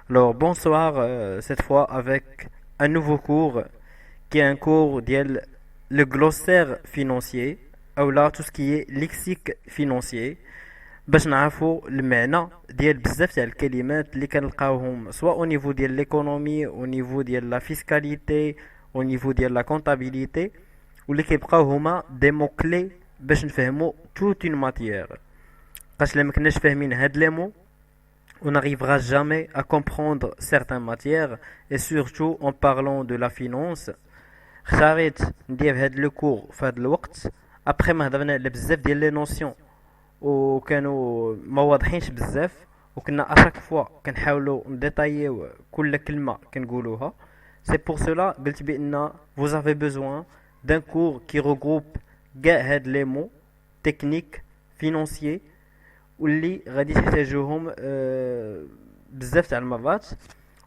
Alors bonsoir, cette fois avec un nouveau cours qui est un cours ديال le glossaire financier ou là tout ce qui est lexique financier باش نعرفوا المعنى ديال بزاف تاع الكلمات اللي كنلقاوهم سواء au niveau ديال l'économie au niveau ديال la fiscalité au niveau ديال la comptabilité واللي كيبقاو هما دي مو كلي باش نفهموا toute une matière قاش لما كناش فاهمين هاد لي مو on n'arrivera jamais à comprendre certaines matières et surtout en parlant de la finance. خساريت ندير هاد لو كور في هاد الوقت ابخي ما هضرنا على بزاف ديال لي نوسيون وكانوا ما واضحينش بزاف وكنا اشاك فوا كنحاولوا نديتايو كل كلمه كنقولوها. C'est pour cela قلت بان vous avez besoin d'un cours qui regroupe كاع هاد لي مو techniques financiers واللي غادي تحتاجوهم بزاف تاع المرات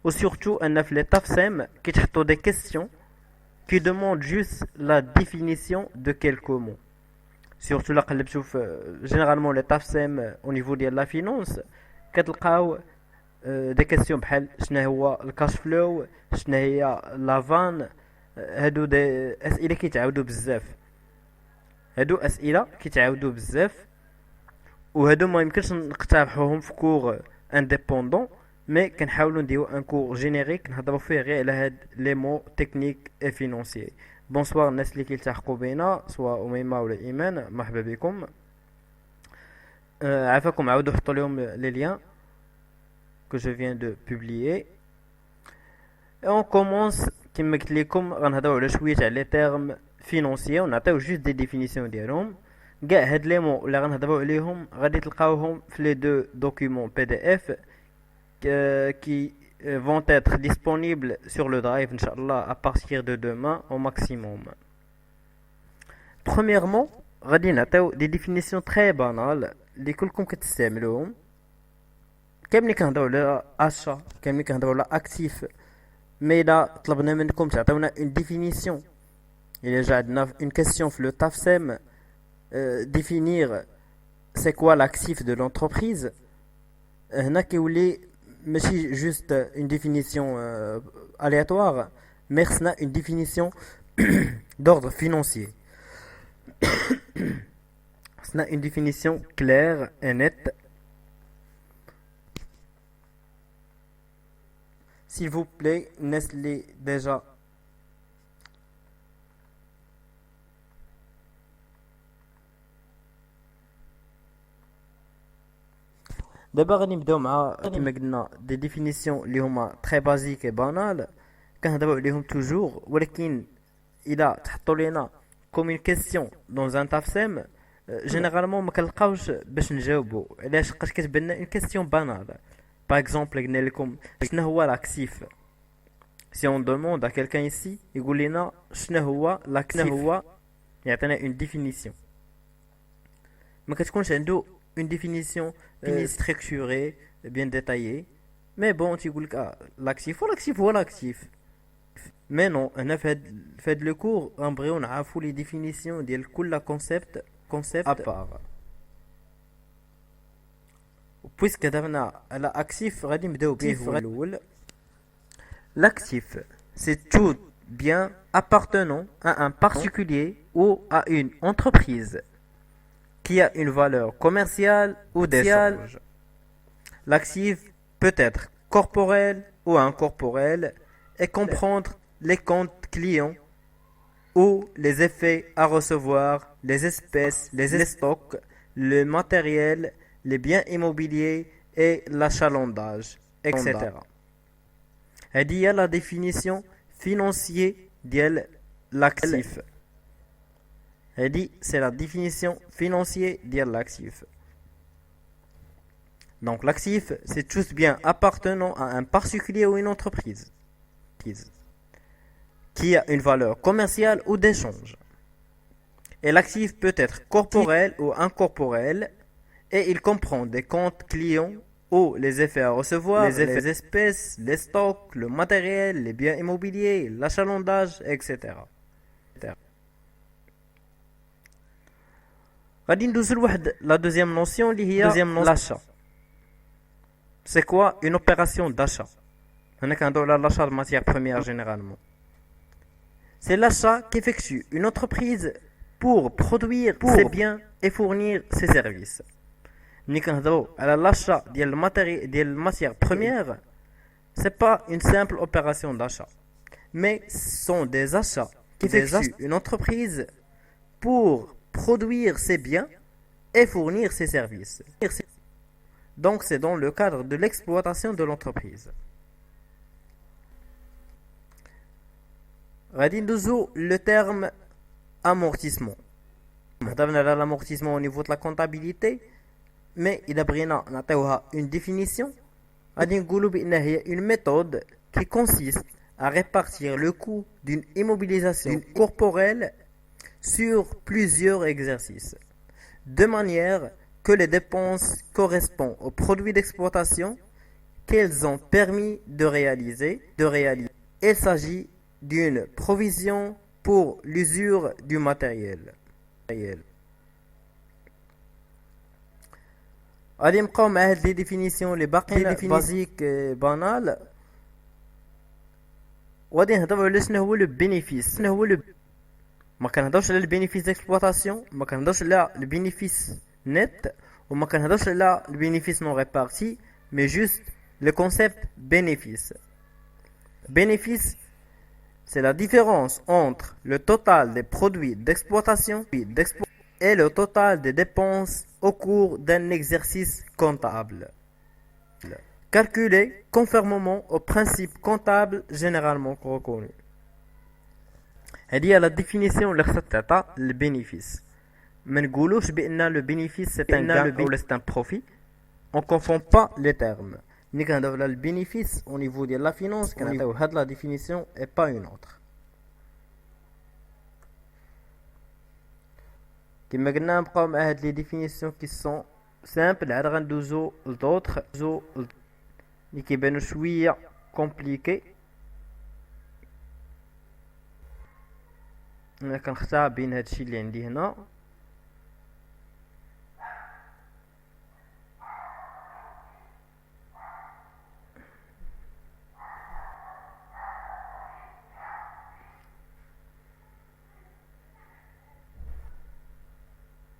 وسورتو ان في لي تافسام كيتحطوا دي كيسيون qui demandent juste la définition de quelques mots. Surtout là قلبتو في généralement les تافسام au niveau ديال la finance كتلقاو دي كيسيون بحال شنو هو الكاش فلو شنو هي لافان. هادو دي اسئله كيتعاودوا بزاف هادو اسئله كيتعاودوا بزاف وهادو ما يمكنش نقترحوهم في كور انديبوندون مي كنحاولوا نديرو ان كور جينيريك نهضروا فيه غير على هاد لي مو تكنيك اي فينونسيي. بونسوار الناس اللي كيلتحقوا بينا سواء اميمه ولا ايمان مرحبا بكم. عافاكم عاودوا حطوا لهم لي ليان que je viens de publier et on commence كما قلت لكم غنهضروا على شويه على لي تيرم فينونسيي ونعطيو جوست دي ديفينيسيون ديالهم. كاع هاد لي مو اللي غنهضروا عليهم غادي تلقاوهم في لي دو دوكيومون بي دي اف qui vont être disponibles sur le drive Inch'Allah à partir de demain au maximum. Premièrement غادي نعطيو دي ديفينيسيون تري بانال اللي كلكم كتستعملوهم. كاملين كنهضروا على اشا كاملين كنهضروا على اكتيف مي الا طلبنا منكم تعطيونا اون ديفينيسيون الا جا عندنا اون كيسيون في لو تافسام définir c'est quoi l'actif de l'entreprise هنا كيولي ماشي juste une définition aléatoire mais خصنا une définition d'ordre financier. خصنا une définition claire et nette. S'il vous plaît الناس اللي déjà دابا غادي نبداو مع كما قلنا دي ديفينيسيون اللي هما تري بازيك اي بانال كنهضروا عليهم توجور ولكن الا تحطوا لينا كوم اون كيسيون دون ان تافسام جينيرالمون ما كنلقاوش باش نجاوبوا علاش بقات كتبان لنا اون كيسيون بانال. باغ اكزومبل قلنا لكم شنو هو لاكسيف سي اون دوموند ا كيلكان ايسي يقول لنا شنو هو لاكسيف هو يعطينا اون ديفينيسيون ما كتكونش عنده une définition structurée, bien détaillée. Mais bon, tu dis que l'actif ou l'actif. Mais non, on a fait le cours, en vrai, on a fait les définitions de tout concept à part. Puisque on a l'actif, l'actif, c'est tout bien appartenant à un particulier ou à une entreprise qui a une valeur commerciale ou d'échange. L'actif peut être corporel ou incorporel et comprendre les comptes clients ou les effets à recevoir, les espèces, les stocks, le matériel, les biens immobiliers et l'achalandage, etc. Il y a la définition financière de l'actif. Elle dit c'est la définition financière de l'actif. Donc l'actif c'est tout bien appartenant à un particulier ou une entreprise qui a une valeur commerciale ou d'échange. Et l'actif peut être corporel ou incorporel et il comprend des comptes clients ou les effets à recevoir, les espèces, les stocks, le matériel, les biens immobiliers, l'achalandage, etc. غادي ندوزو لواحد لا دوزيام نوسيون اللي هي l'achat. C'est quoi une opération d'achat? On a qu'un dollar l'achat de matières premières généralement. C'est l'achat qu'effectue une entreprise pour produire ses biens et fournir ses services. L'achat des matières premières, c'est pas une simple opération d'achat, mais ce sont des achats qu'effectue une entreprise pour produire ses biens et fournir ses services. Donc c'est dans le cadre de l'exploitation de l'entreprise. غادي ندوزو le terme amortissement. هضرنا على l'amortissement au niveau de la comptabilité, mais إذا بغينا نعطيوها une définition غادي نقولوا بأنها هي une méthode qui consiste à répartir le coût d'une immobilisation corporelle sur plusieurs exercices, de manière que les dépenses correspondent aux produits d'exploitation qu'elles ont permis de réaliser. Il s'agit d'une provision pour l'usure du matériel. غادي نبقاو مع هاد لي ديفينيسيون اللي باقيين بازيك بانال وغادي نهضروا على شنو هو لو بينيفيس. ما كنهضرش على البينيفيس ديكسبلوطاسيون، ما كنهضرش على البينيفيس نت، وما كنهضرش على البينيفيس نون ريبارتي، مي جوست le concept bénéfice. Bénéfice, c'est la différence entre le total des produits d'exploitation et le total des dépenses au cours d'un exercice comptable, calculé conformément aux principes comptables généralement reconnus. هذه la définition اللي خصها تعطى للبينيفيس. ما نقولوش بان le bénéfice c'est un gain ou c'est un profit. On confond pas les termes. Ni كنهضروا على البينيفيس au niveau de la finance كنعطيو هاد la définition et pas une autre. كما قلنا نبقاو مع هاد لي ديفينيسيون كي سون سامبل، عاد غندوزو لدوطخ اللي كيبانو شويه كومبليكي. انا كنختار بين هادشي اللي عندي هنا.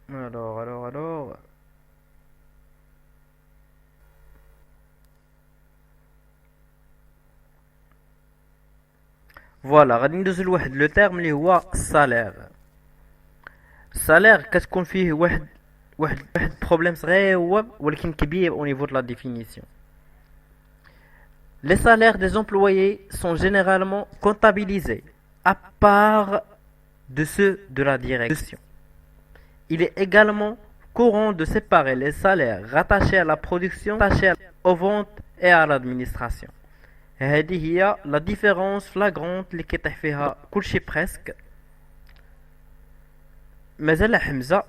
Alors. فوالا غادي ندوزو لواحد لو تيرم اللي هو السالير. السالير كتكون فيه واحد بروبليم صغير هو ولكن كبير au niveau de la définition. Les salaires des employés sont généralement comptabilisés à part de ceux de la direction. Il est également courant de séparer les salaires rattachés à la production, aux ventes et à l'administration. هذه هي la différence flagrante اللي كيطيح فيها كلشي بريسك. مازال حمزة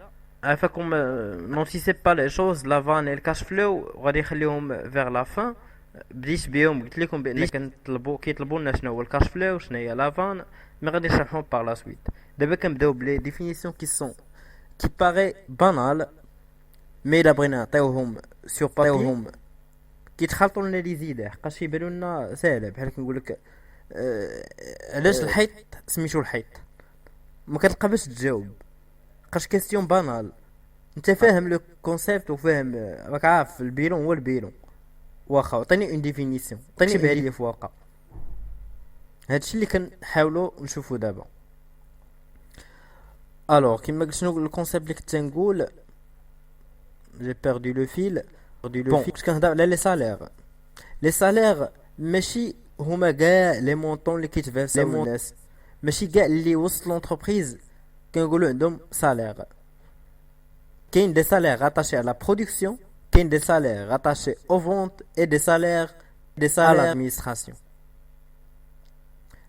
عافاكم نونتيسيب با لي شوز لافان الكاش فلو غادي نخليهم فيغ لا فان. بديت بهم قلت لكم بان كيطلبوا لنا شنو هو الكاش فلو شنو هي لافان، مي غادي نشرحهم بار لا سويت. دابا كنبداو بلي ديفينيسيون كي سون qui paraît banal, mais la بغينا نعطيوهم sur papier كيتخلطوا لنا لي زيد حقاش يبانوا لنا ساهله. بحال كنقول لك علاش الحيط سميتو الحيط، ما كتلقى باش تجاوب حقاش كيستيون بانال. انت فاهم لو كونسيبت وفاهم راك عارف البيلون هو البيلون، واخا عطيني اون ديفينيسيون عطيني بها لي في ورقه. هادشي اللي كنحاولوا نشوفوا دابا. Alors, كما قلت شنو الكونسيبت اللي كنت نقول j'ai perdu le fil. باش كنهضر على لي سالير. لي سالير ماشي هما كاع لي مونطون اللي كيتفاساو الناس، ماشي كاع اللي وسط لونتربريز كنقولوا عندهم سالير. كاين دي سالير راتاشي à la production, كاين دي سالير راتاشي aux ventes et des salaires à l'administration.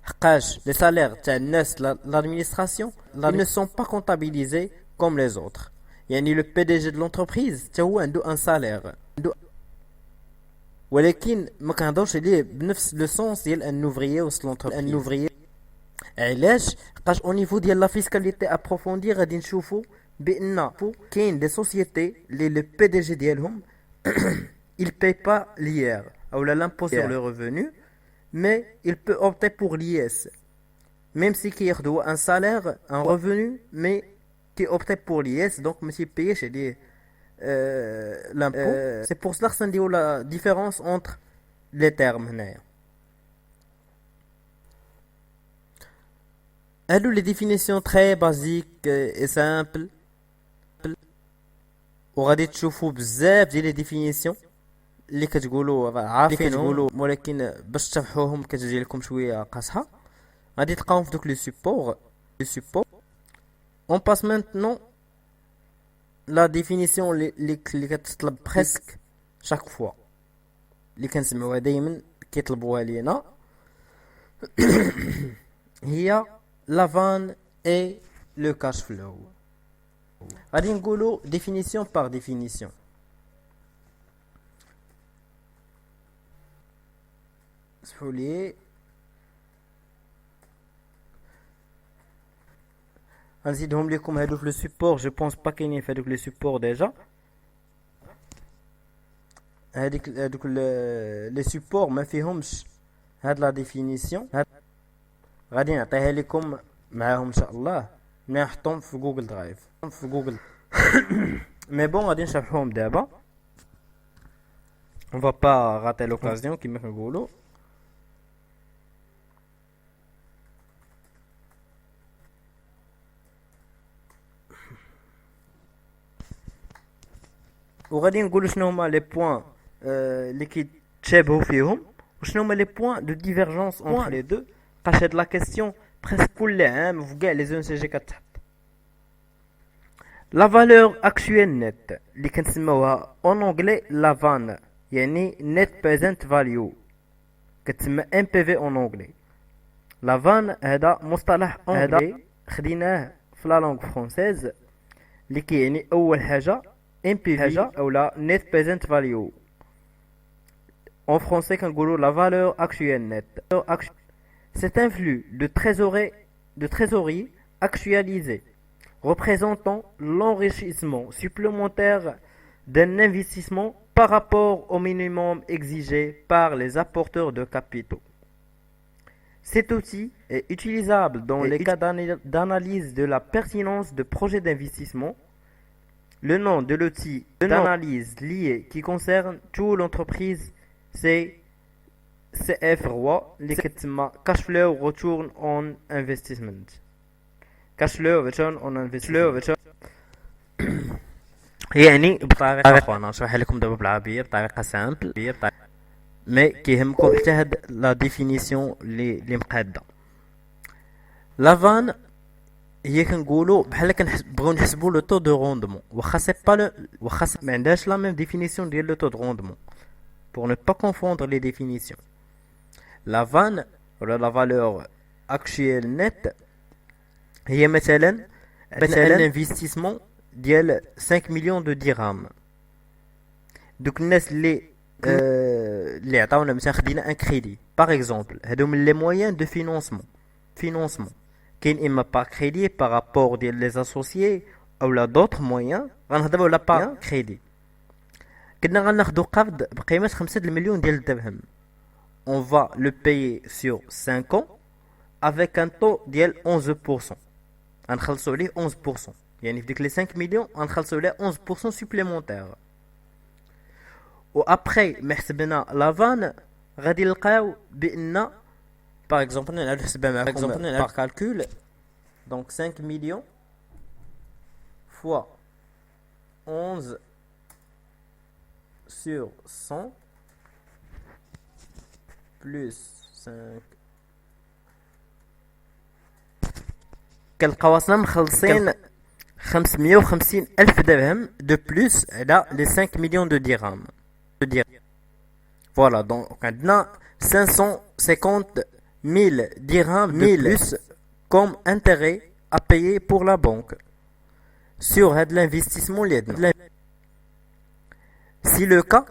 حقاش les salaires تاع الناس l'administration ils ne sont pas comptabilisés comme les autres. يعني le PDG de l'entreprise تا هو عنده un salaire، ولكن ما كنهضرش عليه بنفس لو سونس ديال ان اوفريي وسط لونتربريز. علاش؟ حقاش او نيفو ديال لا فيسكاليتي ابروفوندي غادي نشوفوا بان كاين دي سوسيتي اللي لو بي دي جي ديالهم il paye pas l'IR ou l'impôt sur le revenu mais il peut opter pour l'IS. Même si qui doit un salaire, un revenu, mais qui opte pour l'IS, donc monsieur paye chez l'impôt. C'est pour cela que ça dit la différence entre les termes. هادو les définitions très basiques et simples وغادي تشوفوا بزاف ديال les définitions اللي كتقولوا عارفينهم ولكن باش تشرحوهم كتجي لكم شويه قاصحه غادي تلقاوهم في دوك لي سوبور on passe maintenant la définition اللي كتطلب presque chaque fois اللي كنسمعوها دائما كيطلبوها لينا هي la vanne et le cash flow. غادي نقولوا définition par définition. سمحولي غنزيدهم لكم هادو في لو سوبور جو بونس با كاينين في هادوك لي سوبور ديجا هادوك لي سوبور ما فيهمش هاد لا ديفينيسيون غادي نعطيها لكم معاهم ان شاء الله ملي نحطهم في جوجل درايف مي بون غادي نشرحوهم دابا on va pas rater l'occasion كيما كنقولوا وغادي نقولوا شنو هما لي بوين اللي كيتشابهوا فيهم وشنو هما لي بوين دو ديفيرجونس entre les deux قاش هاد لا كيسيون presque كل عام في كاع لي زون سي جي كتحط لا فالور اكشويل نت اللي كنسموها اون انجلي لا فان يعني نت بريزنت فاليو كتسمى ام بي في اون انجلي لا فان هذا مصطلح انجلي خديناه في لا لونغ فرونسيز اللي كيعني اول حاجه ام بي في اولا نت بريزنت فاليو en français كنقولوا la valeur actuelle nette. C'est un flux de trésorerie actualisé représentant l'enrichissement supplémentaire d'un investissement par rapport au minimum exigé par les apporteurs de capitaux. Cet outil est utilisable dans les cas d'analyse de la pertinence de projets d'investissement. Le nom de l'outil d'analyse lié qui concerne toute l'entreprise, c'est CFROI, اللي كتسمى Cash Flow Return on Investment. Cash Flow Return on Investment. يعني بطريقة أخرى نشرحها لكم دابا بالعربية بطريقة سامبل مي كيهمكم حتى هاد لا ديفينيسيون اللي مقاده. لا فان هي كنقولوا بحال كنبغيو نحسبوا لو طو دو روندمون واخا سي با واخا ما عندهاش لا ميم ديفينيسيون ديال لو طو دو روندمون pour ne pas confondre les définitions. La vanne ou la valeur actuelle nette هي مثلا un investissement ديال 5 millions de dirhams. دوك الناس اللي عطاونا مثلا خدينا ان كريدي باغ اكزومبل هادو من لي مويان دو فينونسمون كاين اما با كريدي بارابور ديال لي اسوسيي اولا دوطخ مويان غنهضروا على با كريدي كنا غناخدو قرض بقيمه 5 مليون ديال الدرهم on va le payer sur 5 ans avec un taux ديال 11% غنخلصوا عليه 11% يعني في ديك لي 5 مليون غنخلصوا عليه 11% supplémentaire و ابري ما حسبنا لافان غادي نلقاو بان باغ اكزومبل نعاود نحسبها معكم باغ كالكول دونك 5 مليون فوا 11 sur 100 plus 5 كنلقاو راسنا مخلصين 550 ألف درهم دو بلوس على لي 5 مليون دو درهم Voilà, donc on a 550 000 dirhams de plus comme intérêt à payer pour la banque sur l'investissement. Si le cas,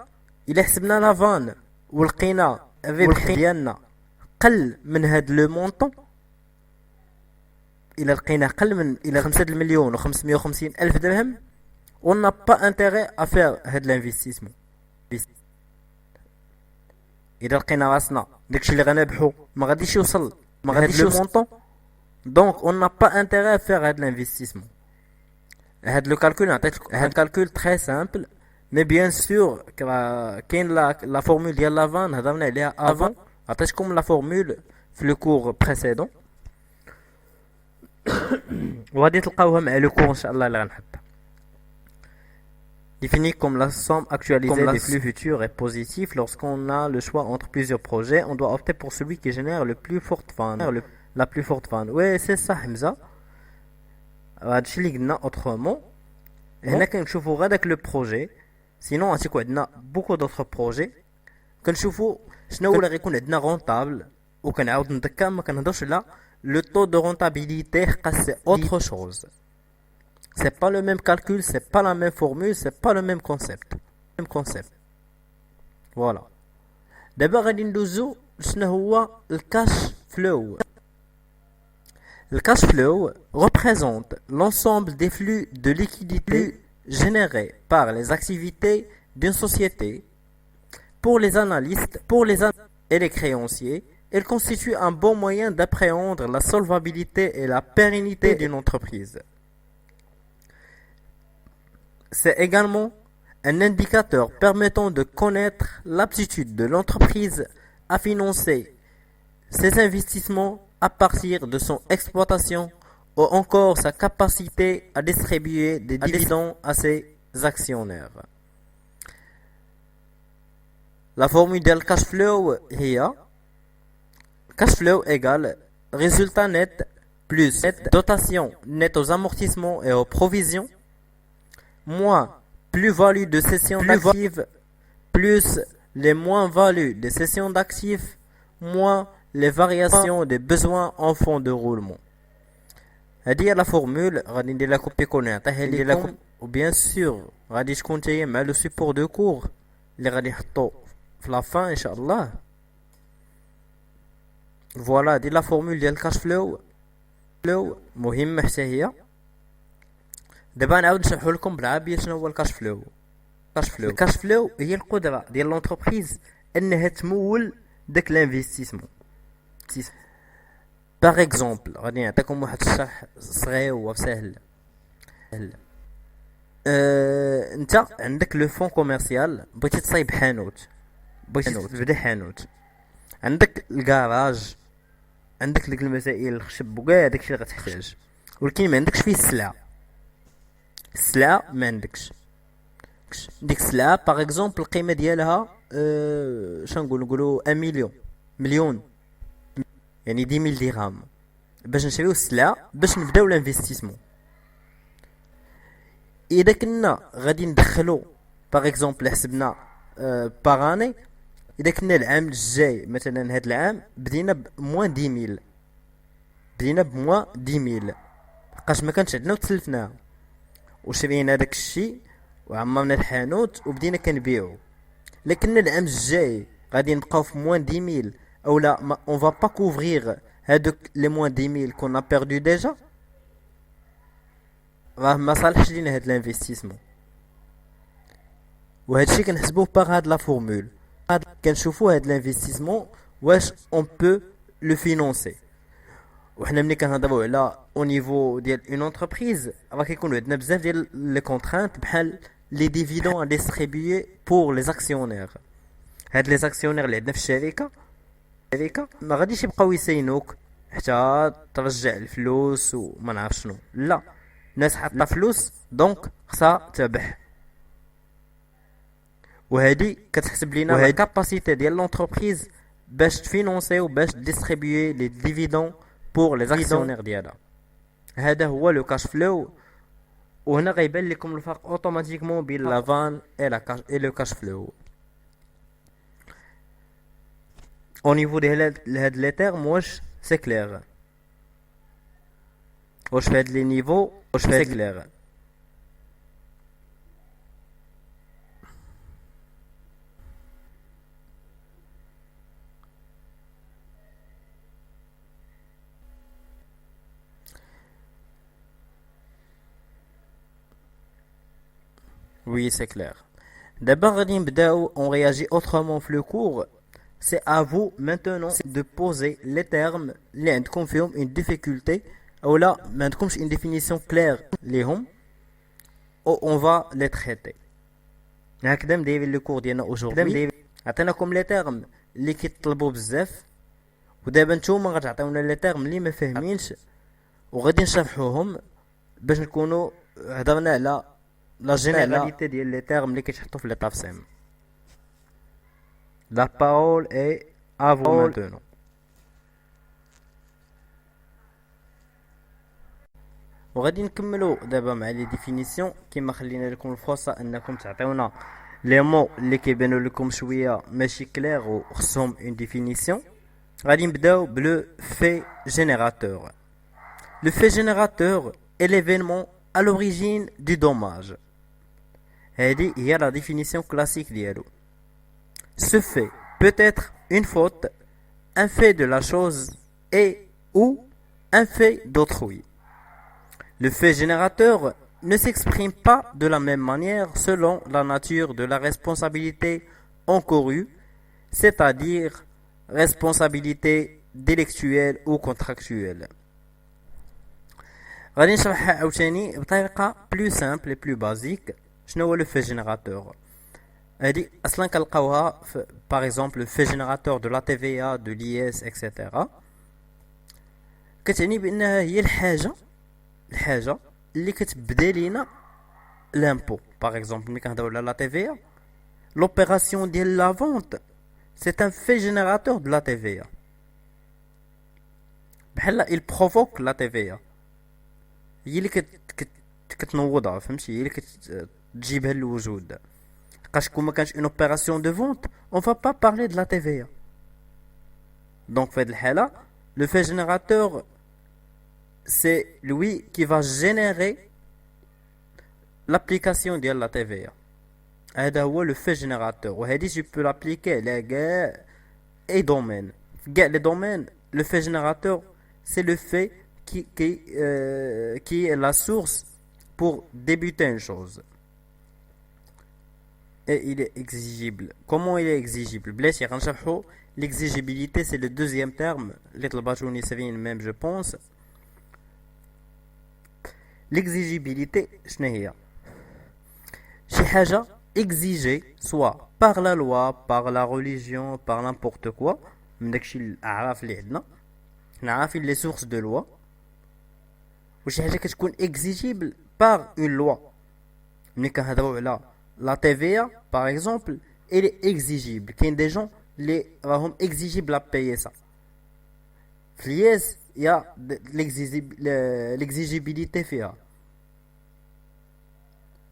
il حسبنا la vanne ولقينا الربح ديالنا قل من هاد لو مونطون إلا لقينا قل من إلى 5 مليون و 550 ألف درهم on n'a pas intérêt à faire هاد l'investissement. إذا لقينا راسنا داكشي اللي غنربحو ما غاديش يوصل ما غاديش لو مونطون. دونك اون n'a pas intérêt à faire هاد l'investissement. هاد لو كالكول نعطيك هاد كالكول تري سامبل، مي بيان سور كاين لا فورمول ديال لافان هضرنا عليها افون، عطيتكم لا فورمول في لو كور بريسيدون وغادي تلقاوها مع لو كور ان شاء الله اللي غنحط. Défini comme la somme actualisée des flux futurs est positif. Lorsqu'on a le choix entre plusieurs projets, on doit opter pour celui qui génère le plus forte vente, la plus forte vente. Oui, c'est ça, Hamza. هادشي اللي قلنا autrement. هنا كنشوفوا غير داك لو بروجي، سينون غتكون عندنا بوكو دوطخ بروجي، كنشوفوا شنو هو اللي غيكون عندنا رونطابل، وكنعاود نذكر ما كنهضرش على لو طو دو رونتابيليتي حقاش سي اوتر شوز. C'est pas le même calcul, c'est pas la même formule, c'est pas le même concept. Voilà. D'abord, غادي ندوزو شنو هو الكاش فلو. Le cash flow représente l'ensemble des flux de liquidité générés par les activités d'une société. Pour les analystes et les créanciers, il constitue un bon moyen d'appréhender la solvabilité et la pérennité d'une entreprise. C'est également un indicateur permettant de connaître l'aptitude de l'entreprise à financer ses investissements à partir de son exploitation ou encore sa capacité à distribuer des dividendes à ses actionnaires. La formule de cash flow est cash flow égale résultat net plus dotation nette aux amortissements et aux provisions moins plus-value de cession d'actifs plus les moins-values de cession d'actifs moins les variations des besoins en fonds de roulement. هذه هي لا فورمول غادي ندير لها كوبي كول نعطيها لكم، وبيان سور غادي تكون جايه مع لو سيبور دو كور اللي غادي نحطو في لا فان ان شاء الله. فوالا هذه لا فورمول ديال الكاش فلو مهمه حتى هي. دابا نعاود نشرحو لكم بالعربيه شنو هو الكاش فلو. الكاش فلو هي القدره ديال لونتربريز انها تمول داك لانفستيسمون. باغ اكزومبل غادي نعطيكم واحد الشرح صغير وسهل. انت عندك لو فون كوميرسيال، بغيتي تصايب حانوت، بغيتي تبدا حانوت، عندك الكراج، عندك ديك المسائل الخشب وكاع داكشي اللي غتحتاج، ولكن ما عندكش فيه السلعه ما عندكش ديك السلعه. باغ اكزومبل القيمه ديالها نقولوا 1 مليون يعني 10,000 درهم باش نشريو السلعه باش نبداو الانفستيسمون. اذا كنا غادي ندخلو باغ اكزومبل حسبنا باغاني، اذا كنا العام الجاي مثلا هاد العام بدينا بموان 10,000 لحقاش ما كانش عندنا وتسلفناها وشرينا داك الشيء وعمرنا الحانوت وبدينا كنبيعو. لكن العام الجاي غادي نبقاو في موان 10,000 او لا on va pas couvrir هادوك لي موان 10,000 كنا بيردو ديجا، راه ما صالحش لينا هاد الانفستيسمون. وهادشي كنحسبوه باغ هاد لا فورمول، كنشوفوا هاد الانفستيسمون واش اون بو لو فينونسي. وحنا ملي كنهضروا على او نيفو ديال اون انتربريز راه كيكونوا عندنا بزاف ديال لي كونترانت بحال لي ديفيدون ا ديستريبيي بور لي اكسيونير. هاد لي اكسيونير اللي عندنا في الشركه ما غاديش يبقاو يسينوك حتى ترجع الفلوس وما نعرف شنو، لا، الناس حاطه فلوس دونك خصها تربح. وهادي كتحسب لينا لا كاباسيتي ديال لونتربريز باش تفينونسي وباش ديستريبيي لي ديفيدون بور لي اكسيونير ديالها. هذا هو لو كاش فلو. وهنا غيبان لكم الفرق اوتوماتيكمون بين لا فان اي لو كاش فلو. au niveau de هاد لي تيرم واش سي كلير، واش في هاد لي نيفو واش سي كلير. Oui, c'est clair. D'abord, on réagit autrement في le cours c'est à vous maintenant de poser les termes اللي عندكم فيهم une difficulté ou là ما عندكمش une définition claire ليهم ou on va les traiter. هكذا مدايرين لو كور ديالنا aujourd'hui. عطيناكم لي تيرم اللي كيطلبوا بزاف ودابا نتوما غتعطيونا لي تيرم اللي ما فاهمينش وغادي نشرحوهم باش نكونوا هضرنا على لا جينيراليتي ديال لي تيرم اللي كيتحطوا في لي طافسيم. La parole est à vous maintenant. وغادي نكملوا دابا مع لي ديفينيسيون كما خلينا لكم الفرصه انكم تعطيونا لي مو اللي كيبانوا لكم شويه ماشي كلير وخصهم اون ديفينيسيون. غادي نبداو بلو في جينيراتور. Le fait générateur est l'événement à l'origine du dommage. هذه هي la définition classique ديالو. Ce fait peut être une faute, un fait de la chose et ou un fait d'autrui. Le fait générateur ne s'exprime pas de la même manière selon la nature de la responsabilité encourue, c'est-à-dire responsabilité délictuelle ou contractuelle. غادي نشرحها عاوتاني بطريقه بلو سامبل بلو بازيك. شنو هو لو في جينيراتور؟ هادي اصلا كنلقاوها باغ اكزومبل لو في جينيراتور دو لا تي في ا دو لي اس اكسيتيرا. كتعني بانها هي الحاجه اللي كتبدا لينا لامبو. باغ اكزومبل ملي كنهضروا على لا تي في ا لوبيراسيون ديال لا فونت سي ان في جينيراتور دو لا تي في ا بحال il provoque la TVA. هي اللي كتنوضها فهمتي، هي اللي كتجيبها للوجود. لقاش كون ما كانش اون اوبيراسيون دو فونت اون فا با بارلي دو لا تي في. دونك في هاد الحاله لو في جينيراتور سي لوي كي فا جينيري لابليكاسيون ديال لا تي في. هذا هو لو في جينيراتور، وهادي جو بو لابليكي على كاع اي دومين. في كاع لي دومين لو في جينيراتور سي لو في qui est la source pour débuter une chose. Et il est exigible. Comment il est exigible? بلاتي غنشرحو l'exigibilité, c'est le deuxième terme اللي طلباتوني سرين même je pense. L'exigibilité شنو هي؟ شي حاجة exigée soit par la loi, par la religion, par n'importe quoi. من داكشي الأعراف اللي عندنا حنا عارفين لي سورس دو لوا. وشي حاجه كتكون اكزيجيبل باغ اون لوا. ملي كنهضروا على لا تي في باغ اكزومبل الي اكزيجيبل، كاين دي جون لي راهم اكزيجيبل ا بايي سا. في الياس يا ليكزيجيبيليتي فيها،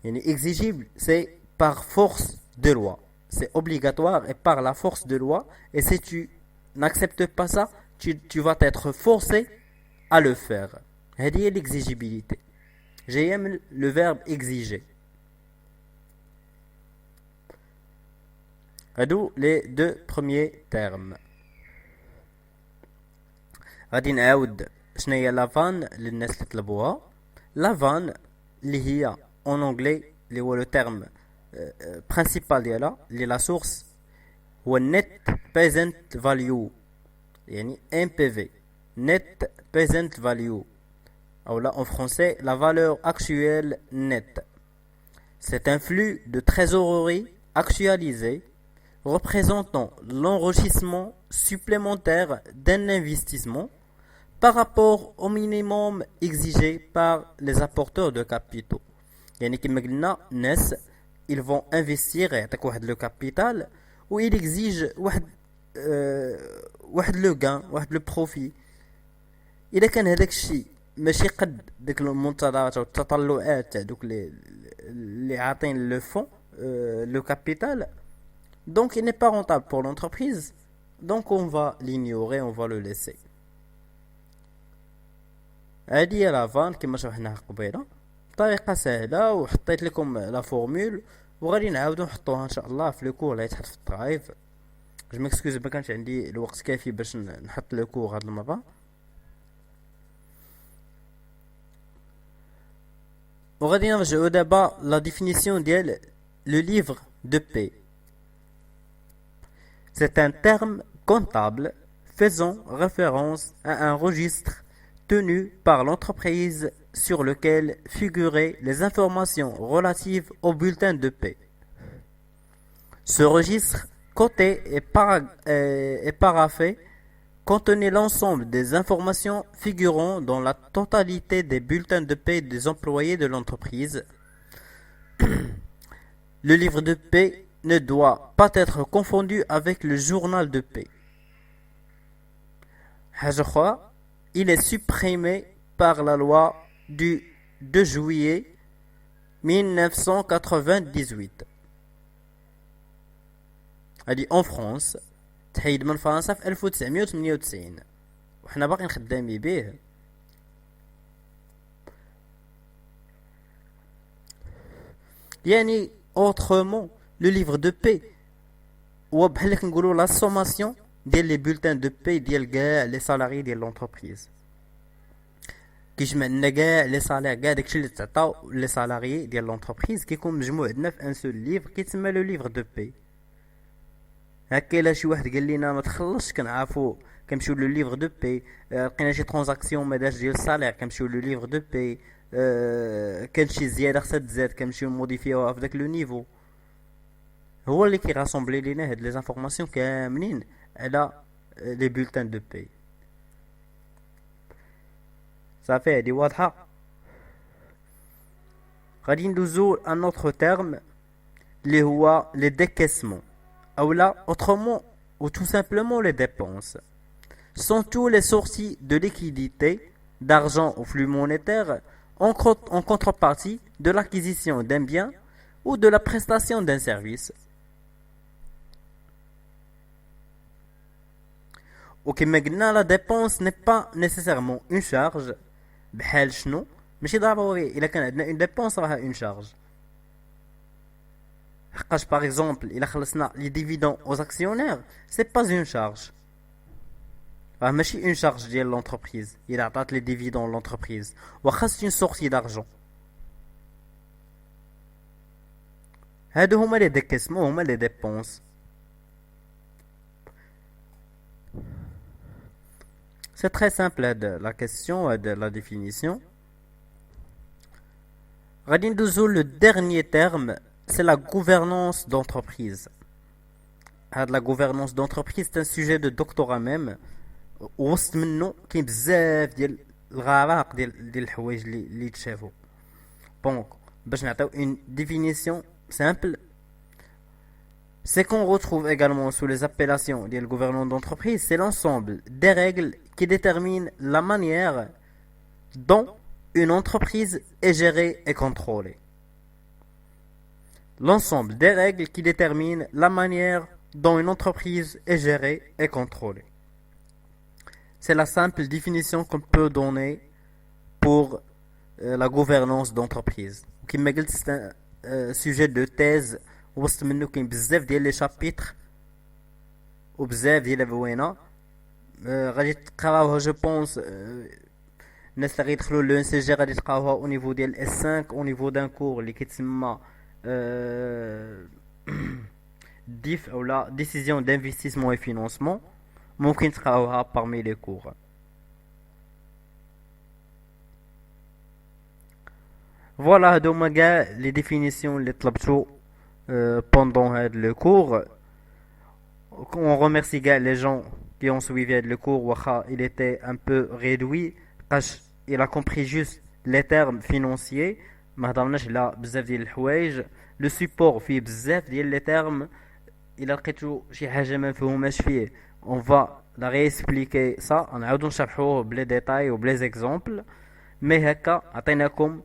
يعني اكزيجيبل سي باغ فورس دو لوا، سي اوبليغاتوار et par la force de loi, et si tu n'acceptes pas ça tu vas être forcé à le faire. هذه هي l'exigibilité. جايه من le verbe exiger. هادو les deux premiers termes. غادي نعاود شنو هي لافان للناس اللي طلبوها. لافان اللي هي en anglais اللي هو le terme principal ديالها اللي لا سورس هو net present value، يعني NPV net present value. Ou là, en français, la valeur actuelle nette. C'est un flux de trésorerie actualisé représentant l'enrichissement supplémentaire d'un investissement par rapport au minimum exigé par les apporteurs de capitaux. يعني كما قلنا الناس ils vont investir يعطيك واحد لو كابيتال و il exige واحد لو غان، واحد لو بروفي. اذا كان هذاك الشيء ماشي قد ديك المنتظرات او التطلعات تاع دوك اللي عاطين لو فون لو كابيتال، donc il n'est pas rentable pour l'entreprise, donc on va l'ignorer, on va le laisser. هذه هي لافان كما شرحناها قبيله بطريقه سهله، وحطيت لكم لا فورمول وغادي نعاودو نحطوها ان شاء الله في لو كور اللي يتحط في الدرايف. جو مكسكوز ما كانش عندي الوقت كافي باش نحط لو كور هاد المره. وغادي نرجعو دابا لا ديفينيسيون ديال لو ليفر دو بي. C'est un terme comptable faisant référence à un registre tenu par l'entreprise sur lequel figuraient les informations relatives au bulletin de paie. Ce registre coté et paraphé contenait l'ensemble des informations figurant dans la totalité des bulletins de paie des employés de l'entreprise. Le livre de paie ne doit pas être confondu avec le journal de paie. Il est supprimé par la loi du 2 juillet 1998. هذه en France تحيد من فرنسا في 1998 وحنا باقيين خدامين به. يعني autrement le livre de paie هو بحال كنقولوا la sommation ديال les bulletins de paie ديال كاع les salariés ديال l'entreprise. كيجمع لنا كاع لي صالير كاع داكشي اللي تعطاو لي سالاريي ديال لونتربريز كيكون مجموع عندنا في ان سول ليفر كيتسمى لو ليفر دو بي. هكا الا شي واحد قال لينا ما تخلصش كنعرفو كنمشيو لو ليفر دو بي، لقينا شي ترانزاكسيون ما داش ديال الصالير كنمشيو لو ليفر دو بي، كان شي زياده خصها تزاد كنمشيو موديفيوها في داك لو نيفو. هو اللي كيراسومبلي لينا هاد لي زانفورماسيون كاملين على لي بولتان دو بي. صافي هادي واضحه. غادي ندوزو ان اوتر تيرم اللي هو لي ديكيسمون ou là autrement ou tout simplement les dépenses sont tous les sorties de liquidité d'argent au flux monétaire en contrepartie de l'acquisition d'un bien ou de la prestation d'un service. وكما قلنا la dépense n'est pas nécessairement une charge. بحال شنو؟ ماشي ضروري الا كان عندنا une dépense راها une charge. حقاش par exemple الا خلصنا les dividendes aux actionnaires c'est pas une charge. راه ماشي une charge ديال l'entreprise الا عطات les dividendes l'entreprise واخا c'est une sortie d'argent. هادو هما les décaissements هما les dépenses. C'est très simple la question de la définition. غادي ندوزو le dernier terme, c'est la gouvernance d'entreprise. La gouvernance d'entreprise c'est un sujet de doctorat même. وسط منه كاين بزاف ديال الغراق ديال الحوايج اللي تشافوا. دونك باش نعطيو une définition simple, c'est qu'on retrouve également sous les appellations de gouvernance d'entreprise, c'est l'ensemble des règles qui déterminent la manière dont une entreprise est gérée et contrôlée. L'ensemble des règles qui déterminent la manière dont une entreprise est gérée et contrôlée. C'est la simple définition qu'on peut donner pour la gouvernance d'entreprise. Comme je l'ai dit, c'est un sujet de thèse. وسط منه كاين بزاف ديال لي شابيتر وبزاف ديال البوينه. غادي تقراوها جو بونس الناس اللي غيدخلوا لو ان سي جي غادي تلقاوها او نيفو ديال اس 5 او نيفو دان كور اللي كيتسمى ديف اولا ديسيزيون دانفستيسمون اي فينانسمون. ممكن تقراوها parmi les cours. فوالا هادو هما كاع لي ديفينيسيون اللي طلبتو pendant le cours. On remercie les gens qui ont suivi le cours. Il était un peu réduit. Il a compris juste les termes financiers. Le support fait بزاف ديال les termes. Il a لقيتو شي حاجه ما مفهوماش فيه. On va la réexpliquer ça. نعاودو نشرحوه بلي ديتاي وبلي زيكزامبل. Mais هكا عطيناكم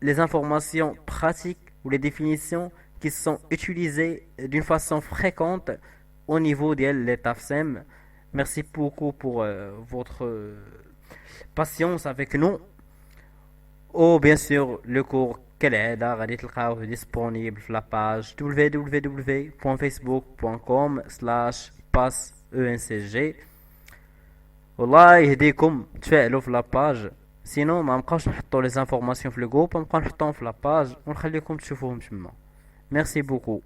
les informations pratiques ou les définitions qui sont utilisés d'une façon fréquente au niveau de l'état FSEM. Merci beaucoup pour votre patience avec nous. Ou bien sûr, le cours كالعادة غادي تلقاوه disponible في la page www.facebook.com/pass-encg. والله يهديكم تفاعلوا في la page. سينو ما نبقاوش نحطوا les informations في الجروب، نبقاو نحطوهم في la page ونخليكم تشوفوهم تما. Merci beaucoup.